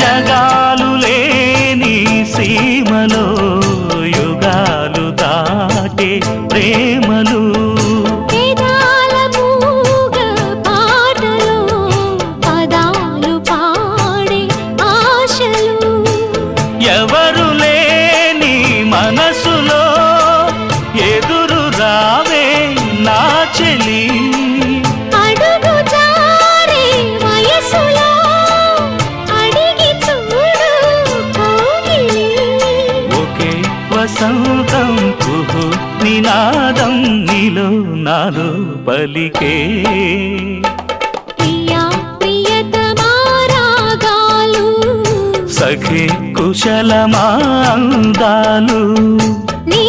జగాలు లేని సీమలో యుగాలు దాటే ప్రేమలు వేదాల మూగ పాటలో పదాలు పాడే ఆశలు ఎవరు లేని మనసులో ఎదురు రావే నా చెలి అడుగు జారే వయసులో అడిగి చూడు కౌగిలి ఒకే వసంతం కుహు నినాదం నీలో నాలో పలికే ప్రియా ప్రియతమా రాగాలు సఖి కుశలమా అందాలు నీ